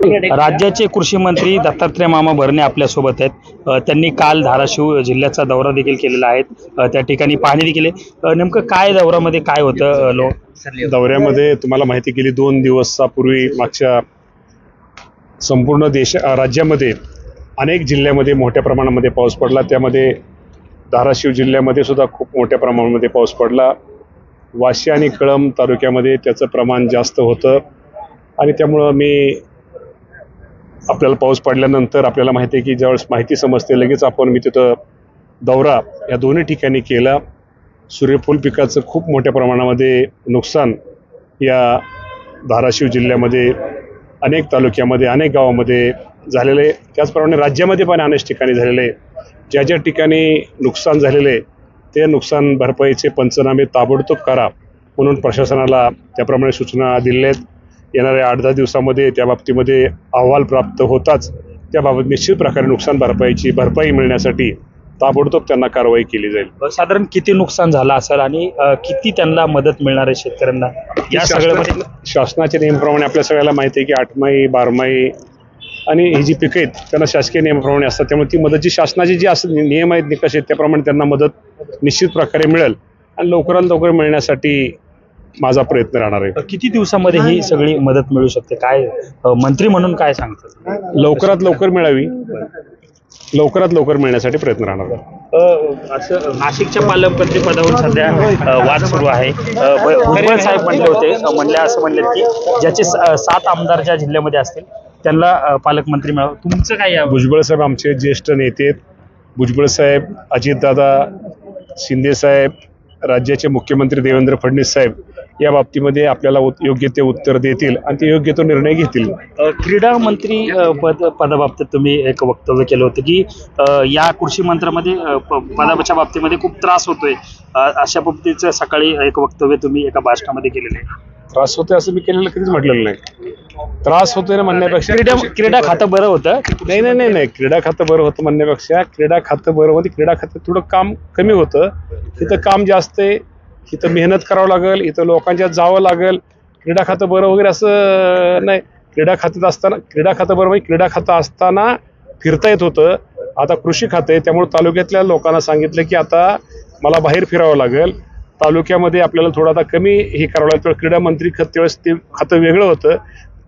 राज्याचे कृषी मंत्री दत्तात्रय मामा भरणे आपल्यासोबत आहेत। त्यांनी काल धाराशिव जिल्ह्याचा दौरा देखील केलेला आहे। त्या ठिकाणी पाहणी देखील आहे। नेमकं काय दौऱ्यामध्ये काय होतं? दौऱ्यामध्ये तुम्हाला माहिती गेली 2 दिवसापूर्वी मागच्या संपूर्ण राज्यामध्ये अनेक जिल्ह्यामध्ये मोठ्या प्रमाणामध्ये पाऊस पडला। त्यामध्ये धाराशिव जिल्ह्यामध्ये सुद्धा खूप मोठ्या प्रमाणामध्ये पाऊस पडला। वाशी आणि कळंब तालुक्यामध्ये त्याचं प्रमाण जास्त होतं आणि त्यामुळं आपल्याला पाऊस पडल्यानंतर आपल्याला माहिती आहे की ज्यावेळेस माहिती समजते लगेच मी तिथं दौरा या दोन्ही ठिकाणी केला। सूर्यफूल पिकाचं खूप मोठ्या प्रमाणामध्ये नुकसान या धाराशिव जिल्ह्यामध्ये अनेक तालुक्यामध्ये अनेक गावामध्ये झालेलं आहे। त्याचप्रमाणे राज्यामध्ये पण अनेक ठिकाणी झालेलं आहे। ज्या ठिकाणी नुकसान झालेलं आहे ते नुकसान भरपाईचे पंचनामे ताबडतोब करा म्हणून प्रशासनाला त्याप्रमाणे सूचना दिलेल्या आहेत। येणाऱ्या 8-10 दिवसामध्ये त्या बाबतीमध्ये अहवाल प्राप्त होताच त्याबाबत निश्चित प्रकारे नुकसान भरपाई मिळण्यासाठी ताबडतोब त्यांना कारवाई केली जाईल। साधारण किती नुकसान झालं असेल आणि किती त्यांना मदत मिळणार आहे शेतकऱ्यांना? या सगळ्यामध्ये शासनाच्या नियमाप्रमाणे आपल्या सगळ्याला माहिती आहे की 8माही 12माही आणि ही जी पिकं आहेत त्यांना शासकीय नियमाप्रमाणे असतात। त्यामुळे ती मदत जी शासनाची जी नियम आहेत निकष आहेत त्याप्रमाणे त्यांना मदत निश्चित प्रकारे मिळेल आणि लवकरात लवकर मिळण्यासाठी माझा प्रयत्न राहणार आहे। किती दिवसामध्ये ही सगळी मदत मिळू शकते? काय मंत्री म्हणून काय सांगतात? लवकरात लवकर मिळावी, लवकरात लवकर मिळण्यासाठी प्रयत्न राहणार आहे। असं नाशिकच्या पालकमंत्री पदावरून सध्या वाद सुरू आहे। भुजबळ साहेब म्हणले की ज्याचे 7 आमदार ज्या जिल्ह्यामध्ये असतील त्यांना पालकमंत्री मिळावं। तुमचं काय? भुजबळ साहेब आमचे ज्येष्ठ नेते आहेत। भुजबळ साहेब, अजितदादा, शिंदे साहेब, राज्याचे मुख्यमंत्री देवेंद्र फडणवीस साहेब या बाबतीमध्ये आपल्याला योग्य ते उत्तर देतील आणि ते योग्य तो निर्णय घेतील। क्रीडा मंत्री पदाबाबतीत तुम्ही एक वक्तव्य केलं होतं की या कृषी मंत्र्यामध्ये पदाच्या बाबतीमध्ये खूप त्रास होतोय, अशा पद्धतीचं सकाळी एक वक्तव्य तुम्ही एका भाषणामध्ये केलेलं आहे। त्रास होतोय असं मी केलेलं कधीच म्हटलेलं नाही। त्रास होतोय ना म्हणण्यापेक्षा क्रीडा खातं बरं होतं। नाही, क्रीडा खातं बरं होतं म्हणण्यापेक्षा क्रीडा खातं बरं होतं, क्रीडा खातं थोडं काम कमी होतं, इथं काम जास्त आहे, इथं मेहनत करावं लागेल, इथं लोकांच्यात जावं लागेल। क्रीडा खातं बरं वगैरे असं नाही। क्रीडा खातं असताना फिरता येत होतं। आता कृषी खातं आहे त्यामुळे तालुक्यातल्या लोकांना सांगितलं की आता मला बाहेर फिरावं लागेल, तालुक्यामध्ये आपल्याला थोडं आता कमी हे करावं लागतं। क्रीडा मंत्री त्यावेळेस ते खातं वेगळं होतं।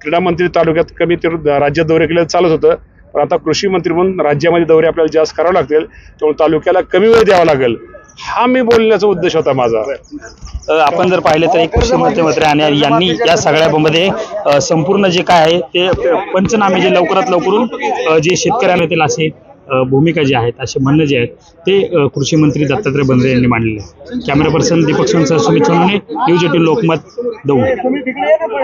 क्रीडा मंत्री तालुक्यात कमी ते राज्यात दौरे केले चालत होतं, पण आता कृषी मंत्री म्हणून राज्यामध्ये दौरे आपल्याला जास्त करावे लागतील त्यामुळे तालुक्याला कमी वेळ द्यावा लागेल, हा मी बोलण्याचा उद्देश होता माझा। आपण जर पाहिलं तर एक कृषी मंत्री आणि यांनी या सगळ्यामध्ये संपूर्ण जे काय आहे ते पंचनामे जे लवकरात लवकर जे शेतकऱ्यांना येतील असे भूमिका जी आहेत असे म्हणणं जे आहेत ते कृषी मंत्री दत्तात्रय भरणे यांनी मांडलेले आहे। कॅमेरा पर्सन दीपक सोनसह सुमित सोनवणे, न्यूज 18 लोकमत, दौंड।